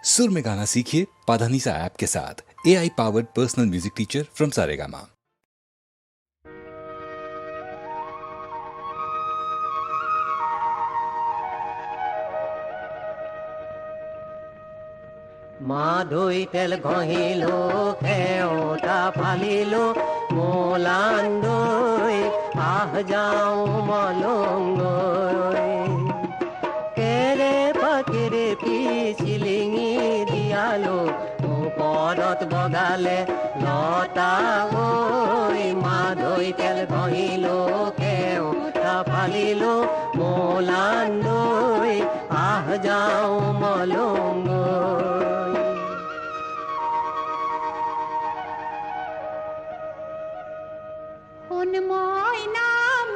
सुर में गाना सीखिए पाधानीसा ऐप के साथ। AI powered personal music teacher from Saregama. মাধুই তেল ঘহিলো খেওটা ফালিলো মোলান্দই আহ যাও মলঙ্গই কেরে পাকিরে পিছিলিঙি দিয়ালো ওপৰত বগালে লতা গৈ মাধুই তেল ঘহিলো খেওটা ফালিলো মোলান্দই আহ যাও মলঙ্গই।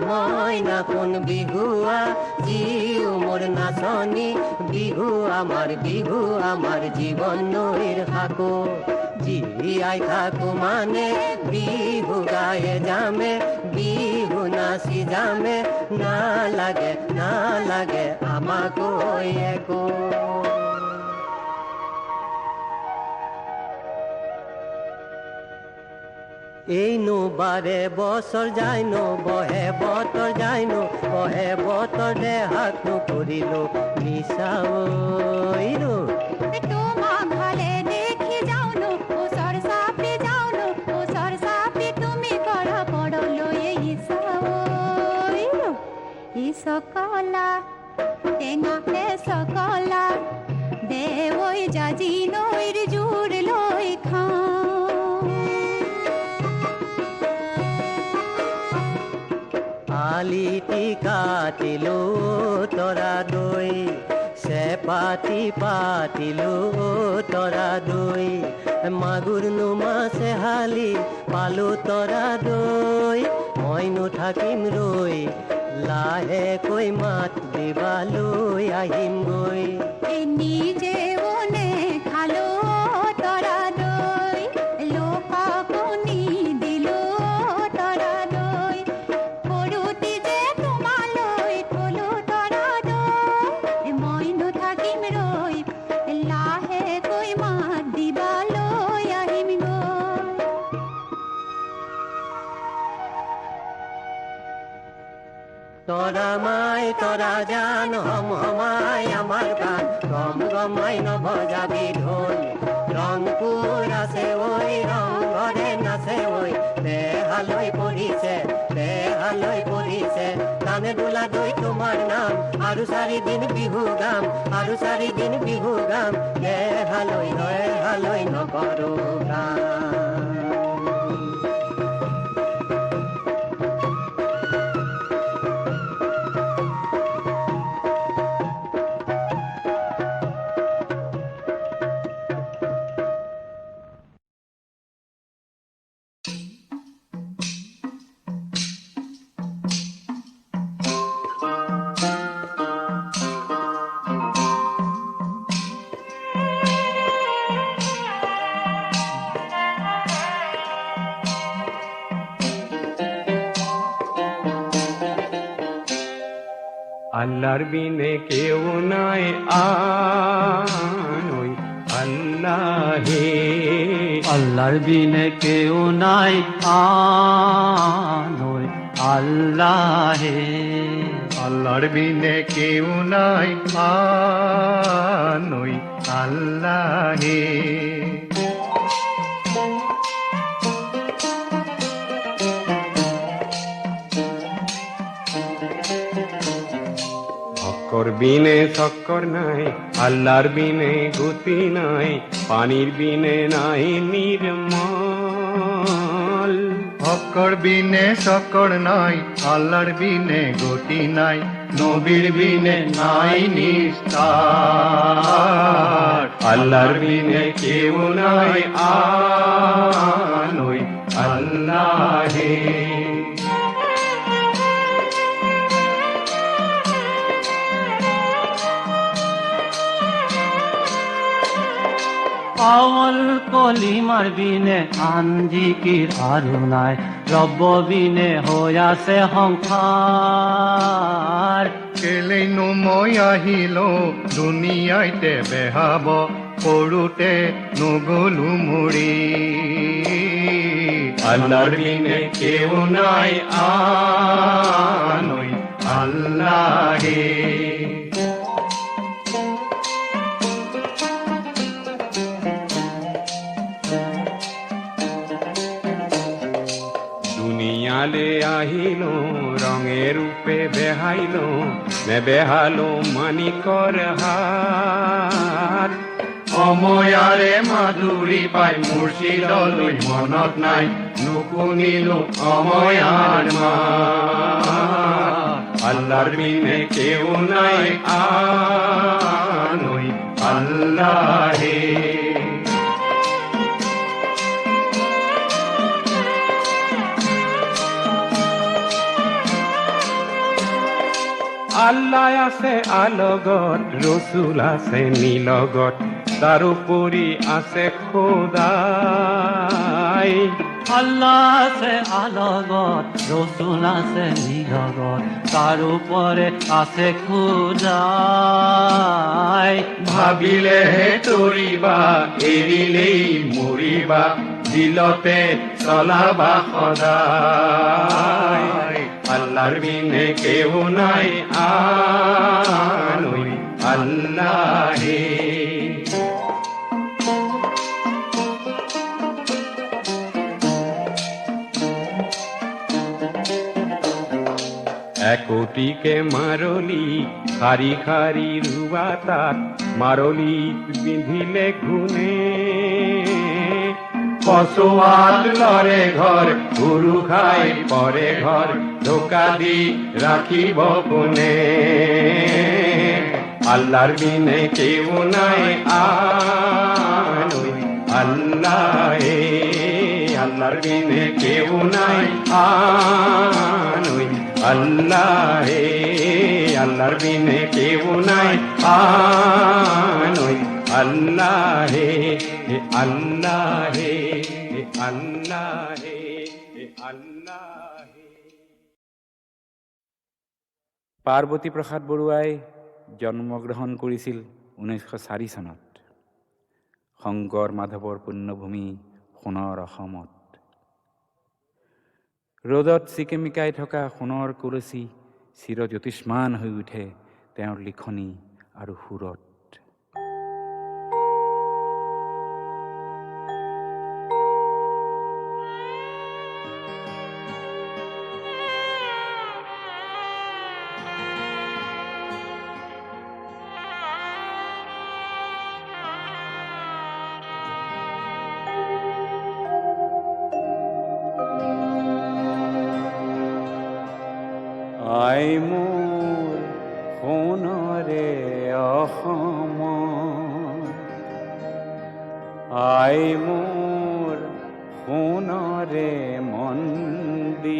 মইনা কোন বিহুয়া জিউ মোর নাচনি বিহু আমার জীবন নৈর খাকো জিয়াই থাকো মানে বিহু গায়ে যামে বিহু নাচি যামে না লাগে আমাকো একো। এই নো বারে বছর যাইনো বহে বতর যাইনো বহে বতর দেহাত নকরিল নিশাও তোমা ভালে দেখি যাওনো ওসর সাপে যাওনো ওসর সাপে তুমি করা পড়লো এই সকলা টেঙা সকলা দে ওই জাজি নইর জুড় লই খা আলিটি কাটিলো তরা দই সে পাতিলো তরা দই মাগুর নুমাছে হালি পালো তরা দই মইনো থাকিম রই লাহে কৈ মাত দিবালৈ আহিম গৈ। নিজে বনে খালো তরা দই লোকাকো নি দিল তরা দই সৰুতি যে তোমালৈ থলো তৰা দই মইনো থাকিম ৰৈ লাহেকৈ মাত দিবালৈ আহিম গৈ। তৰা মাই তৰা জান হম হমাই আমাৰ গান গম গমাই নবজাবি ঢোল ৰংপুৰ আছে ঐ ৰং ঘৰে নাচে ঐ দেহালৈ পৰিছে কানে দোলা দৈ তোমাৰ নাম আৰু 4 দিন বিহু গাম দেহালৈ নকৰো গান। আল্লাহর বিনে কেউ নাই আনই আল্লাহে আল্লাহর বিনে কেউ নাই আনই আল্লাহে আল্লাহর বিনে কেউ নাই আনই আল্লাহে শক্কর বিনে শক্কর নাই আল্লাহর বিনে গতি নাই পানির বিনে নাই নির্মল। হক্কর বিনে শক্কর নাই আল্লাহর বিনে গতি নাই নবীর বিনে নাই নিস্তার। আল্লাহর বিনে কেউ নাই আনই আল্লাহে আওয়াল কলিমার বিনে আঞ্জিকির আরো নাই রব্ব বিনে হইয়াছে সংসার কেলেইনো মই আহিলো দুনিয়াইতে বেহাব সৰুতে নগলো মৰি আল্লাহৰ বিনে কেউ নাই আনৈ আল্লাহে দুনিয়ালে আহিলো ৰঙে ৰূপে বেহাইলো নেবেহালো মানিকৰ হাত অময়াৰে মাধুৰী পাই মুৰ্শিদলৈ মনত নাই নুশুনিলো অময়াৰ মাত আল্লাহর বিনে কেউ নাই আনৈ আল্লাহে আল্লাহ আছে আলগত রসুল আছে নীলগত তাৰোপৰি আছে খোদাই আল্লাহ আছে আলগত ৰসুল আছে নিলগত তাৰ উপৰে আছে খুদাই ভাবিলেহে তৰিবা এৰিলেই মৰিবা দিলতে চলাবা সদায় আল্লাহর বিনে কেউ নাই আনৈ আল্লাহে একটিকে মারলি খারি খারি রুবা তাত মারলি বিন্ধিলে ঘুনে কচোৱাত লৰে ঘৰ গুৰু খাই পৰে ঘৰ ধোকা দি ৰাখিব কোনে আল্লাহর বিনে কেউ নাই আনৈ আল্লাহে আল্লাহর বিনে কেউ নাই আনৈ আল্লাহে আল্লাহর বিনে কেউ নাই আনৈ আল্লাহে আল্লাহে আল্লাহে আল্লাহে পাৰ্বতী প্ৰসাদ বৰুৱাই জন্মগ্ৰহণ কৰিছিল 1904 চনত শংকৰ মাধৱৰ পুণ্যভূমি সোণৰ অসমত। ৰ'দত চিকিমিকাই থকা সোণৰ কলচী চিৰজ্যোতিষ্মান হৈ উঠে তেওঁৰ লিখনি আৰু সুৰত। আই মোৰ সোণৰে অসম আই মোৰ সোণৰে মন্দিৰ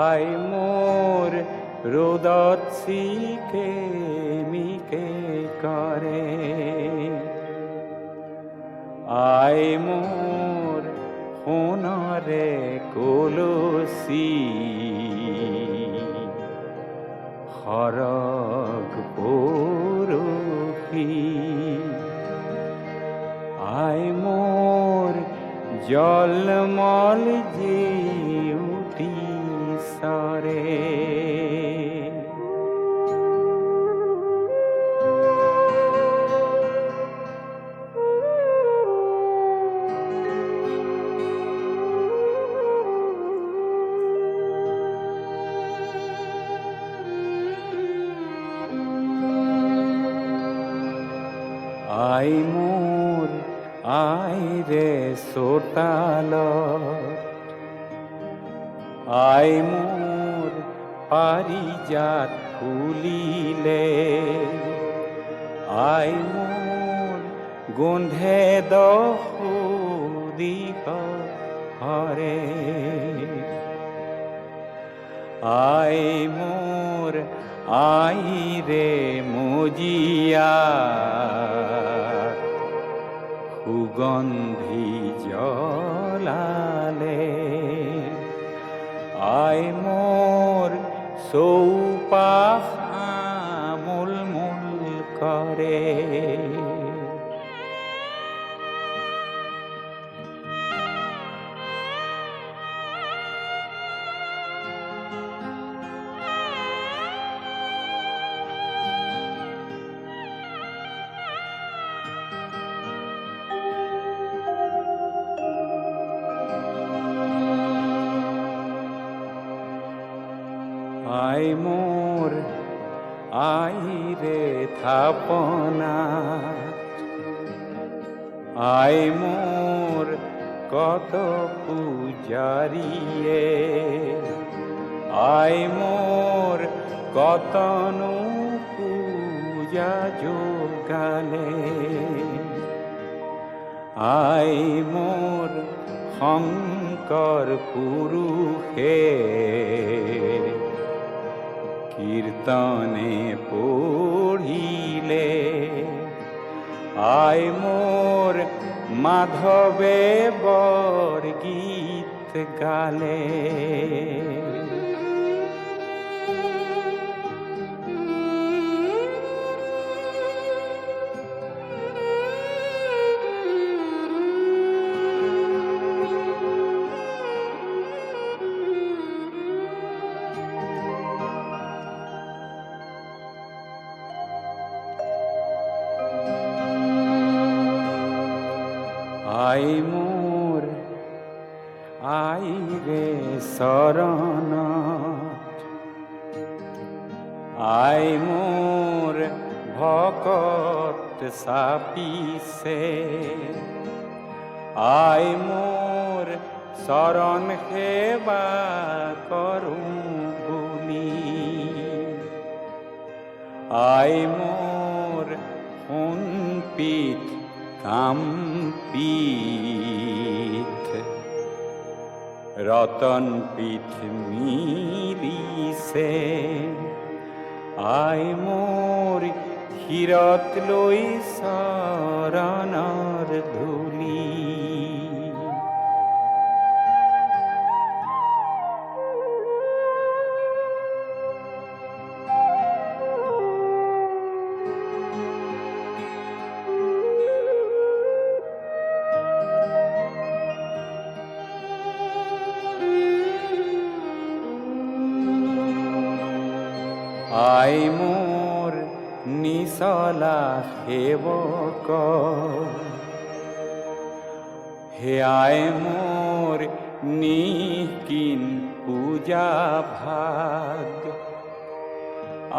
আই মোৰ ৰ'দত চিকেমিকে কৰে আই মোৰ সোণৰে কলচী সৰগ পৰশী আই মোৰ জলমল জিউতি সৰে আই মোৰ আই ৰে চোতালত আই মোৰ পাৰিজাত ফুলিলে আই মোৰ গোন্ধে দহুদিশ হৰে আই মোৰ আই ৰে মজিয়া সুগন্ধি জ্বলালে আই মোৰ চৌপাশ আমোল মোল কৰে কৰে আই মোৰ আই ৰে থাপনা আই মোৰ কত পূজাৰিয়ে আই মোৰ কতনু পূজা যোগালে আই মোৰ শংকৰ পুৰুষে কীর্তনে পড়িলে আই মোর মাধবে বরগীত গালে আই মোর আই রে শরণ আই মোর ভকত সাপিছে আই মোর শরণ সেবা করু বুলি আই মোর সোণ পিঠ কামপিঠ রতন পিঠ মিলিছে আই মোর শিৰত লৈ চৰণৰ ধূলি আই মোৰ নিচলা সেৱক হে আই মোৰ নিকিন পূজা ভাগ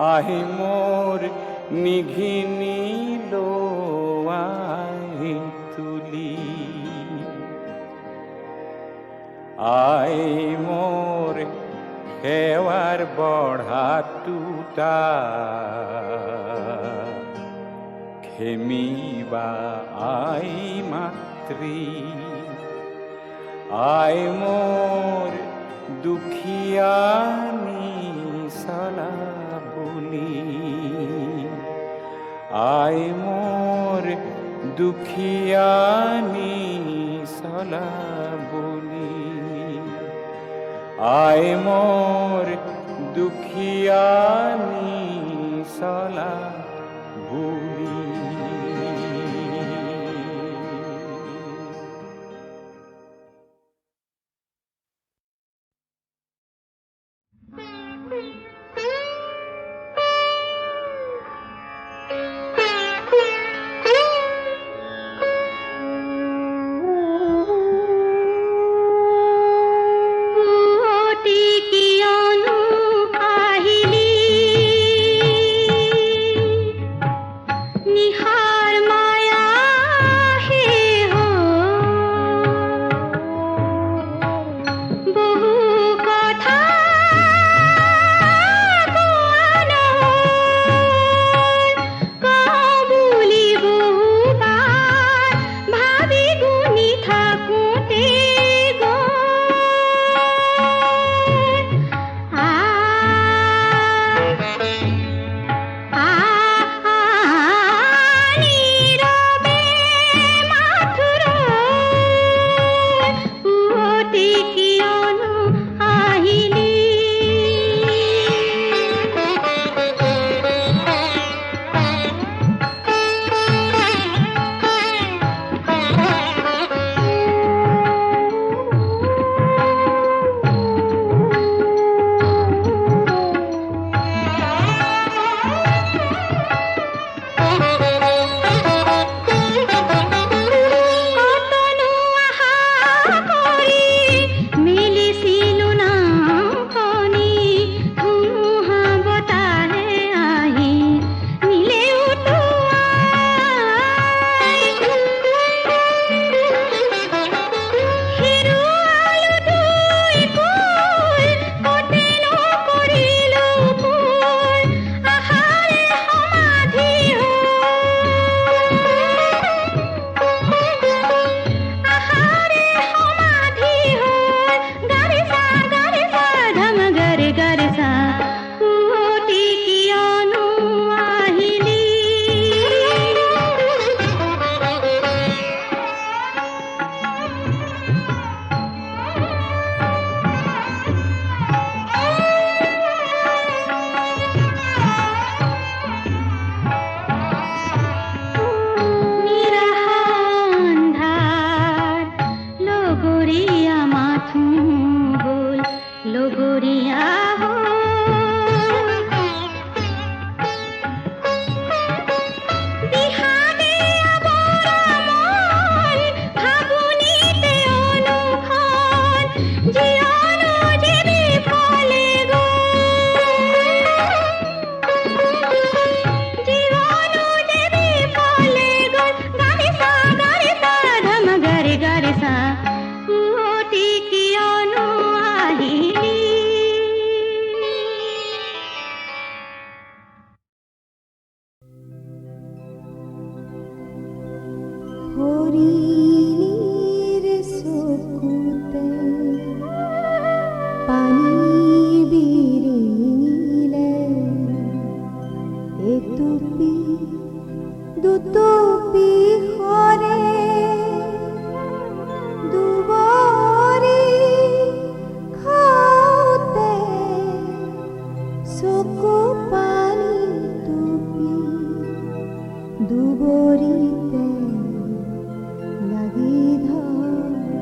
আহি মোৰ নিঘিনি লোৱাই তুলি আই মোৰ সেৱাৰ বঢ়াটোতা খেমিবা আই মাতৃ আই মোর দুখীয়া নিচলা বুলি আই মোর দুখীয়া নিচলা বুলি আই মোর দুখীয়া নিচলা বুলি হরিণীর চকুতে পানী বিৰিঙিলে, এটুপি দুটুপি সৰে, দুবৰি খাওঁতে চকু পানী টুপি দুবৰিতে লাগি ধৰে।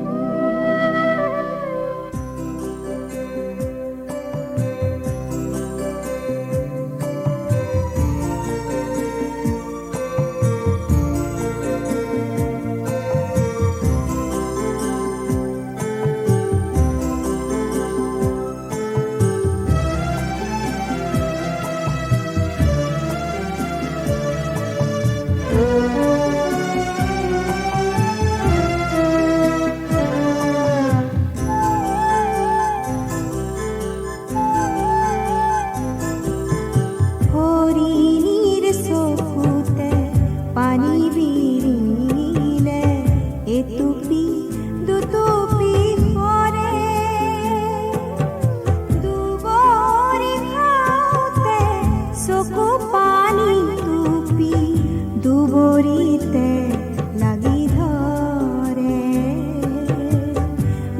হৰিণীৰ চকুতে পানী বিৰিঙিলে, এটুপি দুটুপি সৰে, দুবৰি খাওঁতে চকু পানী টুপি দুবৰিতে লাগি ধৰে,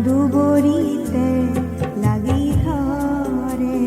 দুবৰিতে লাগি ধৰে।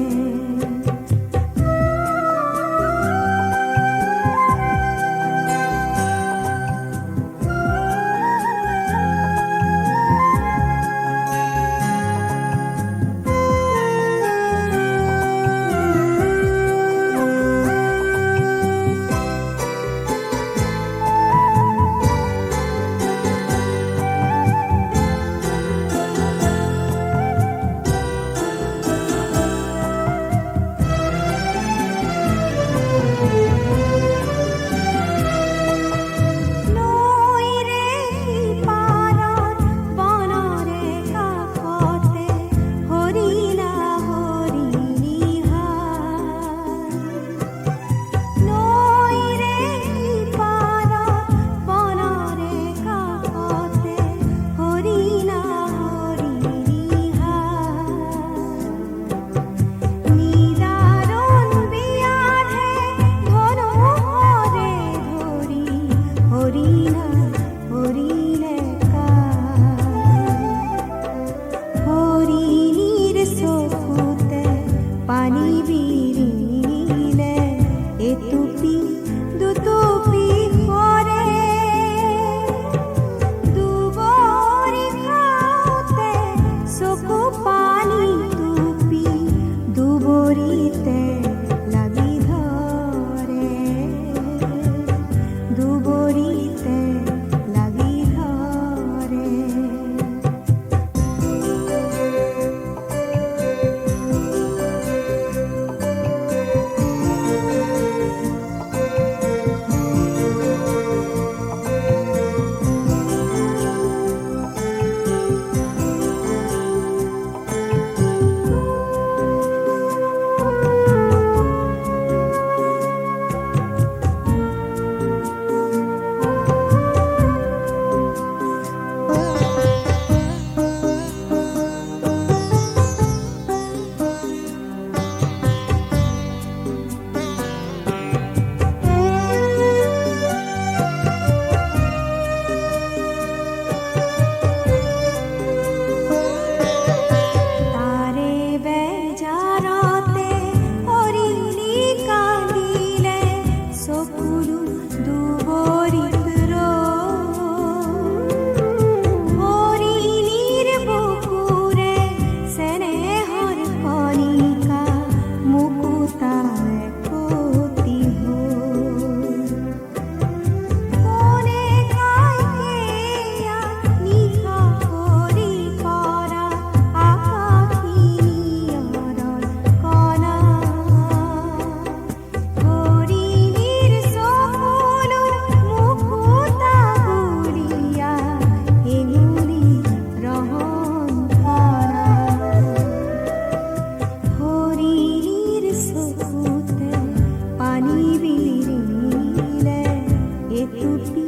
টুপি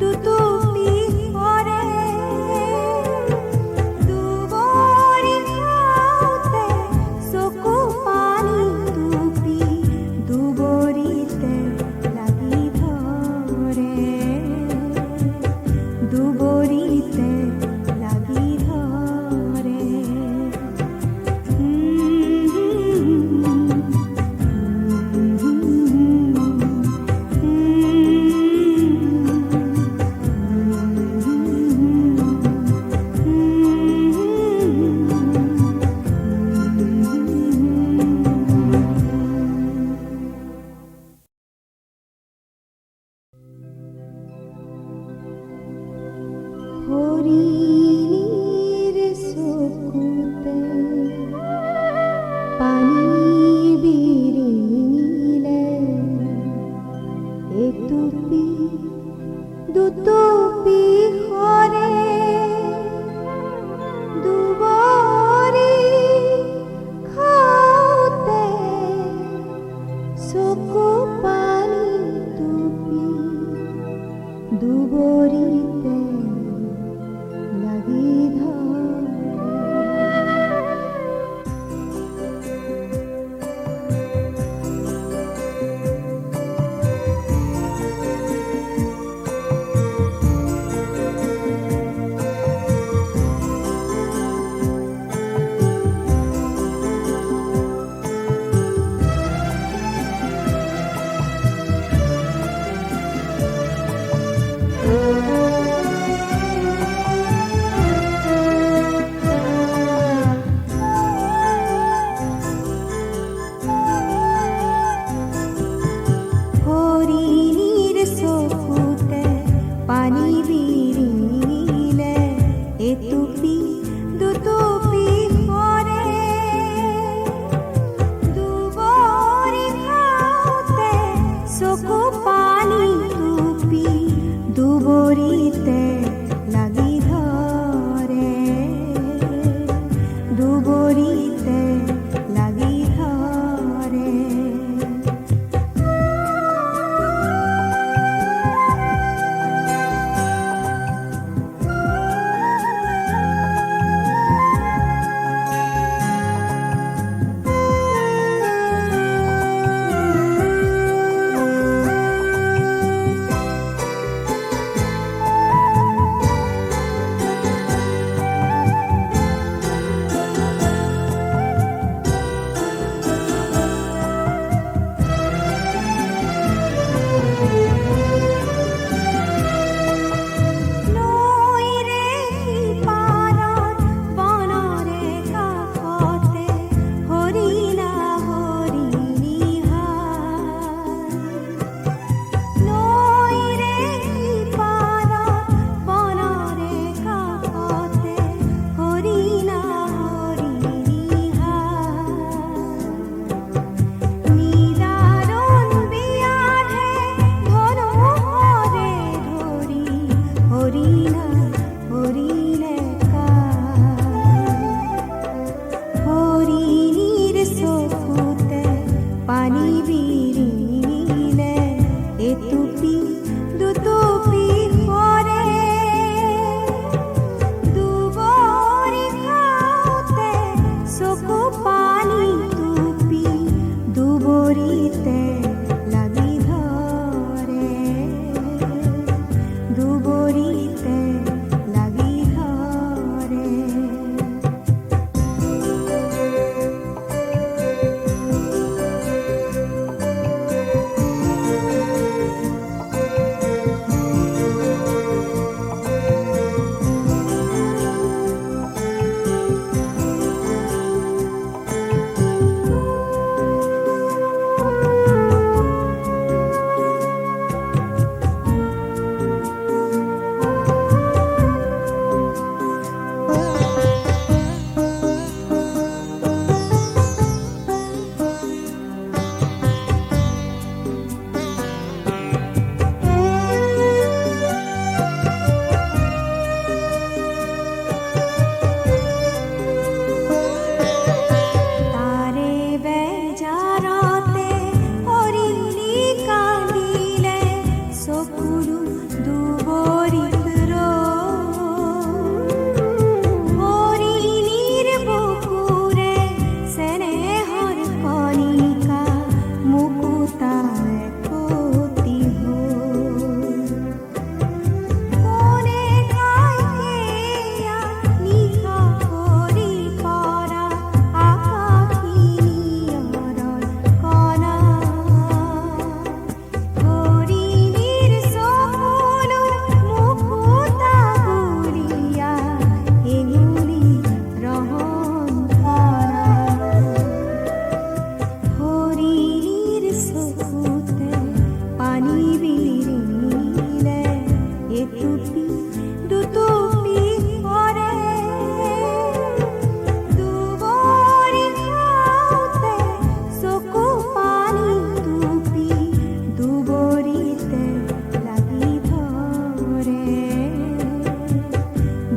দুটুপি কৰে দুবৰি খাওঁতে চকু পানী টুপি দুবৰিতে লাগি ধৰে দুবৰিতে লাগি ধৰে হৰিণীৰ চকুতে পানী বিৰিঙিলে এটুপি দুটুপি সৰে দুবৰি খাওঁতে চকু পানী টুপি দুবৰিতে লাগি ধৰে দুটুপি দুটুপি কৰে দুবৰি খাওতে চকু পানী টুপি দুবৰিতে লাগি ধৰে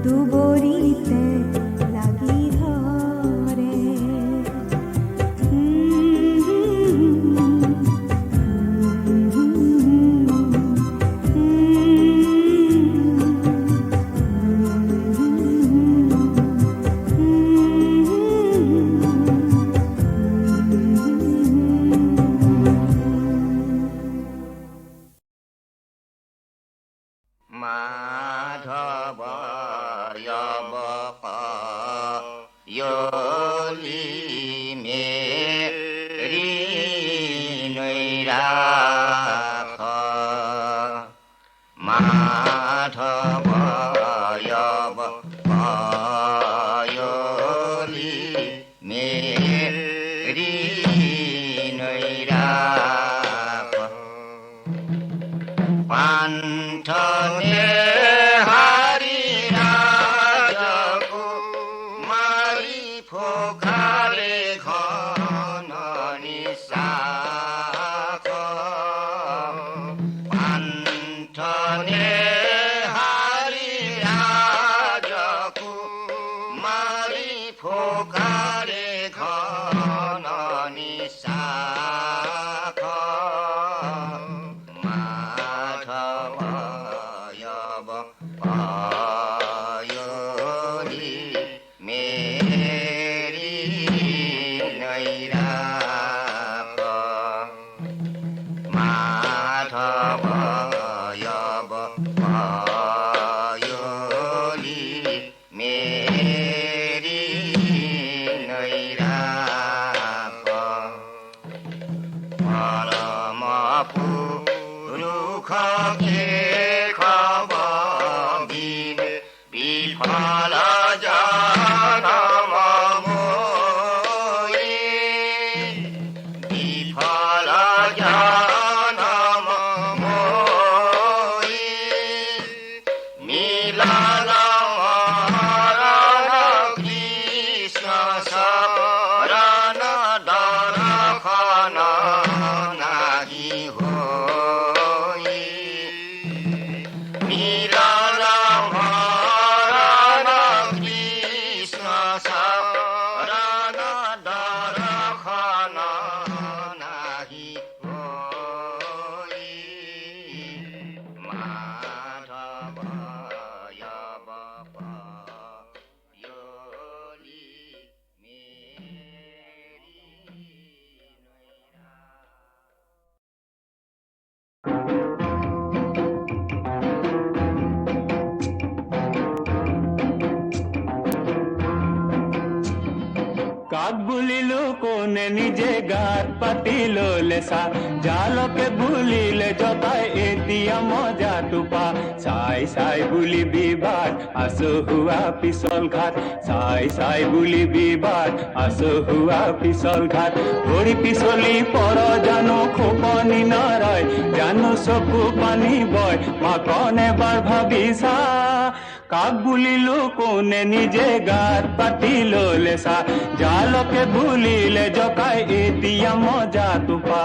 দুবৰিতে লাগি ধৰে মাধৱ য়লি মেৰি নৈৰাখ মাধৱ য়লি মেৰি নৈৰাখ পান্থনে হাৰি ৰাজকো মাৰি ফোকাৰে ঘন নিচাখ পান্থনে হাৰি ৰাজকো মাৰি ফোকাৰে ঘন নিচাখ কাক বুলিলো কোনে নিজে গাত পাতি ললে চা জালকে ভুলিলে জতাই এতিয়া মজাটো পা চাই চাই বুলি বিবাদ আছো হুৱা পিছল ঘাট চাই চাই বুলি বিবাদ আছো হুৱা পিছল ঘাট ভৰি পিছলি পৰ জানো খোপনি নৰয় জানো চকু পানী বয় মাকন এবাৰ ভাবি চা কাক বুলিলো কোনে নিজে গাত পাতি ললে চা জালকে ভুলিলে জকাই এতিয়া মজাটো পা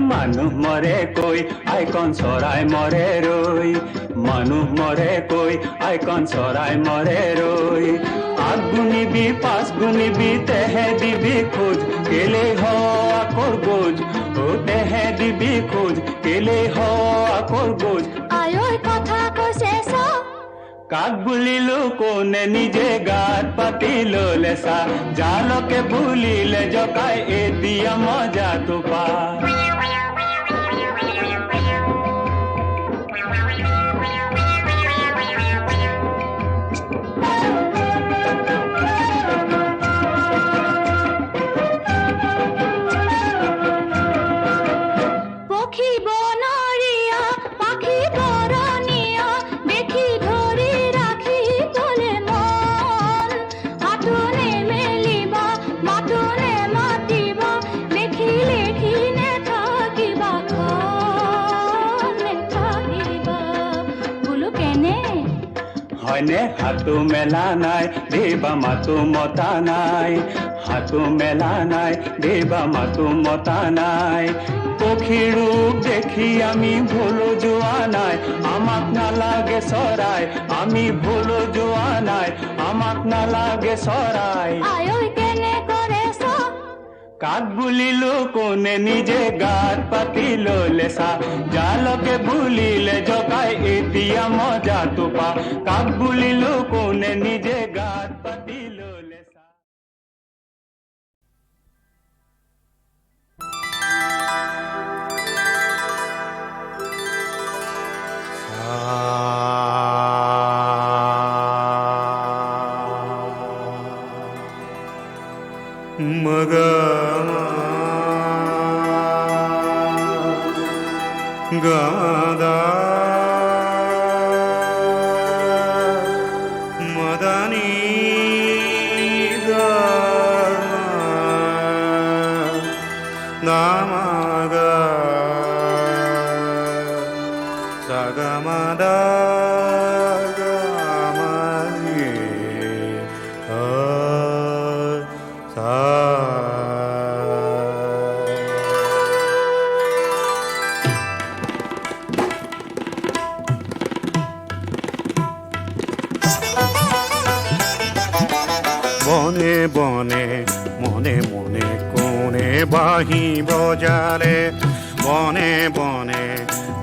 মানুহ মৰে কৈ আইকন চৰাই মৰে ৰৈ মানুহ মৰে কৈ আইকন চৰাই মৰে ৰৈ আগ গুণিবি পাঁচ গুণিবি তেহে দিবি খোজ কেলে হ আকৰ গোজ ও তেহে দিবি খোজ কেলে হ আকৰ গোজ আয় ঐ কথা কৈছে কাক বুলিলো কোনে নিজে গাত পাতি ললেছা জালকে বুলিলে জকাই এতিয়া মজাটো পা পক্ষী বনৰীয়া পাখি বৰণীয়া দেখি ধৰি ৰাখি তলে মন হাতনে মেলিবা মাতনে মাতিবা দেখি লেখি নেথাকিবা নেথাকিবা বোলো কেনে হয়নে হাতো মেলা নাই দেবা মাতো মতা নাই হাতো মেলা নাই দেবা মাতো মতা নাই পক্ষীৰ ৰূপ দেখি আমি ভুলো যোৱা নাই আমাক নালাগে চৰাই আমি ভুলো যোৱা নাই আমাক নালাগে চৰাই আই ঐ কেনে কৰেছ কাক বুলিলো কোনে নিজে গাত পাতি ললেছা জালকে বুলিলে জকাই এতিয়া মজাটো পা কাক বুলিলো কোনে নিজে গাত পাতি ললেছা মগা গাদা মদনী দামাগা সাগমাদা বনে বনে মনে মনে কোনে বাহি বজালে বনে বনে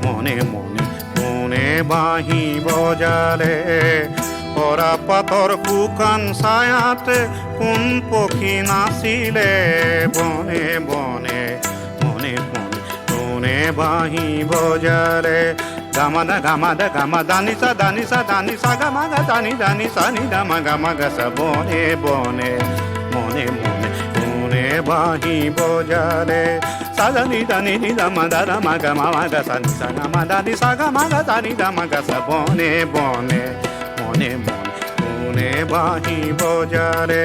মনে মনে কোনে বাহি বজালে অরা পাতর কুকান ছায়াতে কোন পক্ষী নাচিলে বনে বনে মনে মনে কোনে বাহি বজালে গামাদা গামাদানি সা গামাগা দানি সানি দামা গামাগা সা বনে বনে মনে মনে মনে বাহি বজারে সাদানি দানি দামা দাদা মাগা মাগা সানি সা গামাদানি সা গামাগা দানি দামাগা সা বনে বনে মনে মনে মনে বাহি বজারে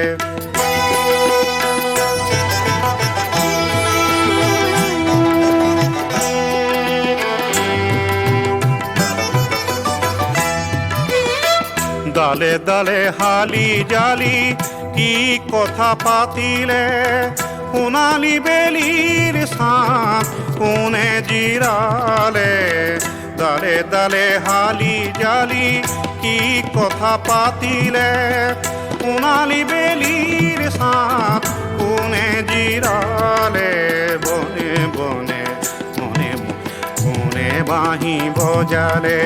দালে দালে হালি জালি কি কথা পাতিলে সোণালী বেলিৰ ছাঁ কোনে জিৰালে দালে দালে হালি জালি কি কথা পাতিলে সোণালী বেলিৰ ছাঁ কোনে জিৰালে বনে বনে মনে কোনে বাঁহী বজালে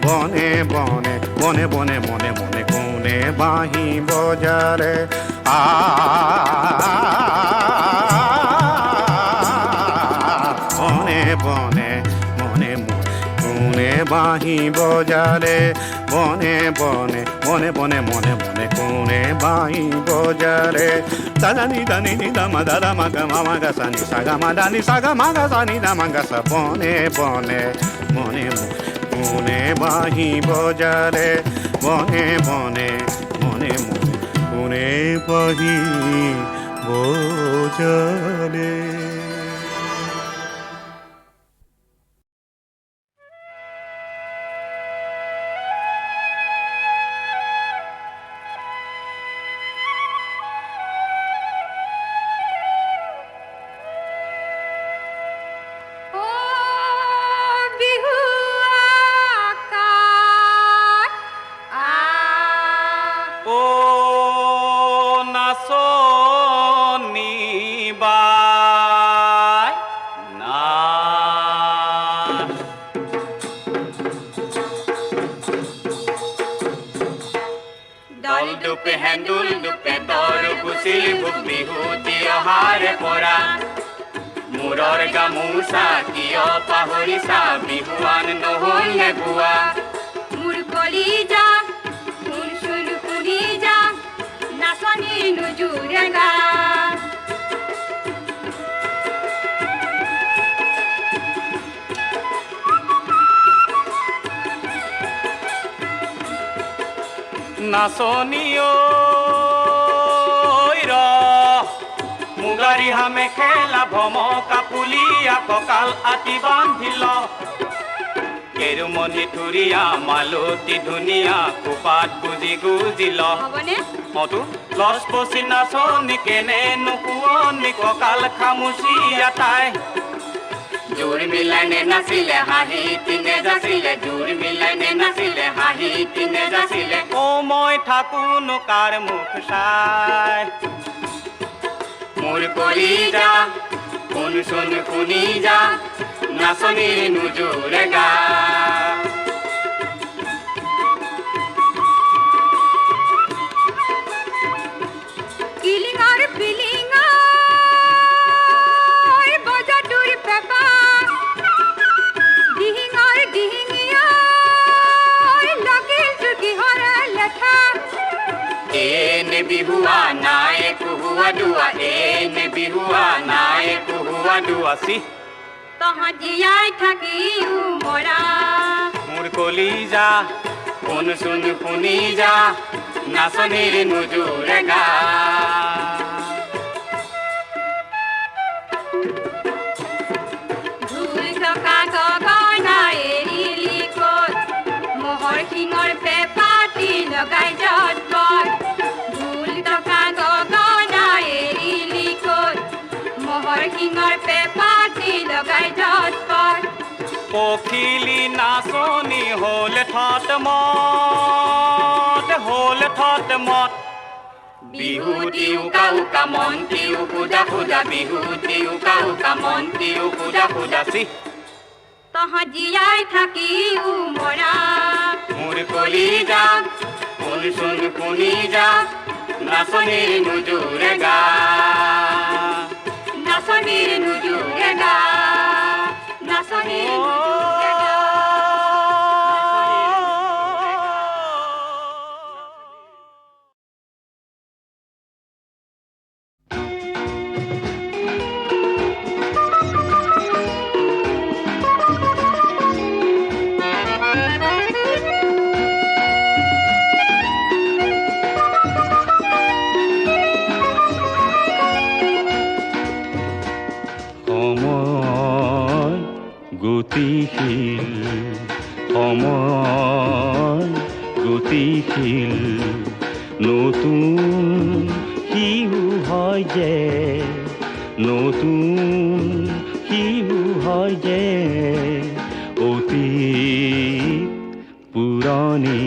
বনে বনে বনে বনে মনে মনে কোনে বাঁহী বজালে বনে বনে মনে মনে কোনে বাঁহী বজালে বনে বনে বনে বনে মনে মনে কোনে বাঁহী বজালে দাদানি দানি দামা দাদা মাগা মাগা সানি সাগা মাদানি সাগা মাগা সানি দামাগা সা বনে বনে মনে মনে কোনে বাঁহী বজালে বনে বনে মনে মনে কোনে বাঁহী বজালে নাচনী বা ৰূপে হেন্দুল দুপে তৰ গুচিল ভোগ বিহুতি অহাৰে পৰা মূৰৰ গামোচা কিয় পাহৰিছা বিহুৱান নহ'লে বোৱা মোৰ কলিজা শুন শুন শুনি যা নাচনি নুজুৰে গা নাচনি ঐ ৰ মুগাৰী হামে খেলা ভমকা পুলিয়া কঁকাল আতি বান্ধিল কেৰুমণি থুৰীয়া মালতী ধুনীয়া কোপাত গুজি গুজিল হ'বনে মতো লচ পচি নাচনি কেনে নুশুৱনি কঁকাল খামুচি আটাই জোৰ মিলাইনে নাছিলে হাঁহি তিনে যাছিলে জোৰ মিলাইনে নাছিলে হাঁহি তিনে যাছিলে অ মই থাকোনো কাৰ মুখ চাই মোৰ কলিজা শুন শুন শুনি যা নাচনি নুজুৰে গা কিলিঙৰ পিলিঙৰ বজাটোৰ পেপা দিহিঙৰ দিহিঙীয়াৰ লাগিল কিহৰে লেঠা এনে বিহুৱা নাই কুহুৱা দুৱা এনে বিহুৱা নাই কুহুৱা দুৱা চি তহঁত জীয়াই থাকিও মৰা মোৰ কলিজা শুন শুন শুনি যা নাচনিৰ নুজুৰে গা ঢোল থকা গগনা এৰিলি ক'ত মহৰ শিঙৰ পেপাটি লগাই যৎপত ঢোল থকা গগনা এৰিলি ক'ত মহৰ শিঙৰ পেপাটি লগাই যৎপত পখিলি নাচনি হ'ল থত মত বিহুতি উকা উকা মন্তি উকুজা খুজা বিহুতি উকা উকা মন্তি উকুজা খুজা চি তহঁত জীয়াই থাকিও মৰা মোৰ কলিজা শুন শুন শুনি যা নাচনিৰ নুজুৰে গা নাচনিৰ নুজুৰে গা নাচনিৰ নুজুৰে গা গতিশীল নতুন শিশু হয় যে নতুন শিশু হয় যে অতীত পুৰণি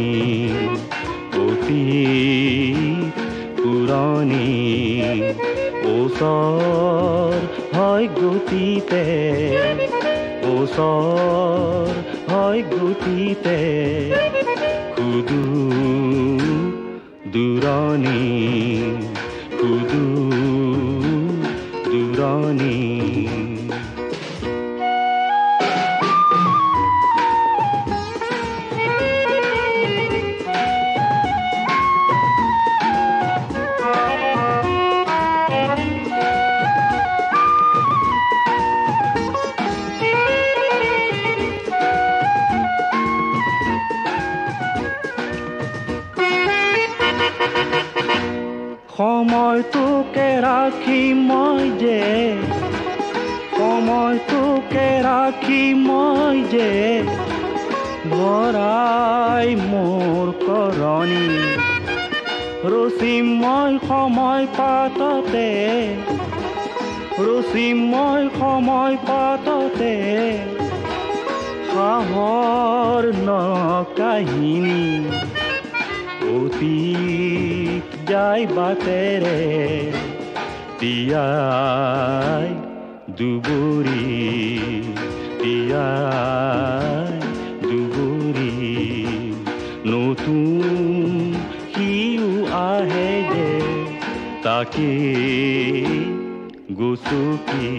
ওচৰ হয় গতিতে ওচৰ হয় গতিতে কুদু দূৰণি সময়টোকে ৰাখি মই যে ভৰাই মোৰ কৰণী ৰচিম মই সময় পাততে সাহৰ ন কাহিনী অতীত যায় বাটেৰে তিয়াই দুবৰি নতুন শিশু আহে থাকে গচকি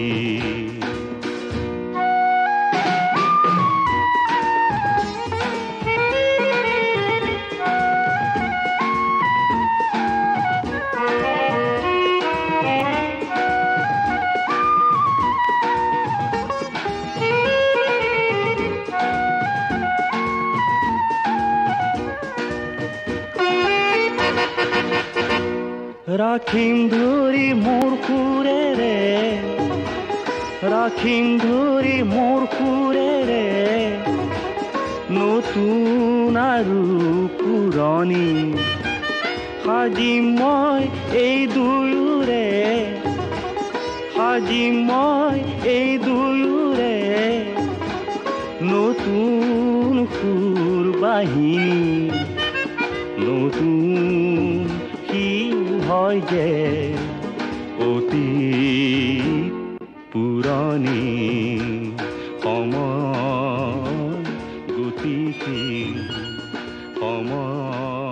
ৰাখিম ধৰি মোৰ কুৰে ৰে ৰাখিম ধৰি মোৰ কুৰে ৰে নতুন আৰু পুৰণি সাজিম মই এই দুয়োৰে সাজিম মই এই দুয়োৰে নতুন সুৰ বাহিনী নতুন হয় যে অতি পুৰণি সময় গতিশীল সময়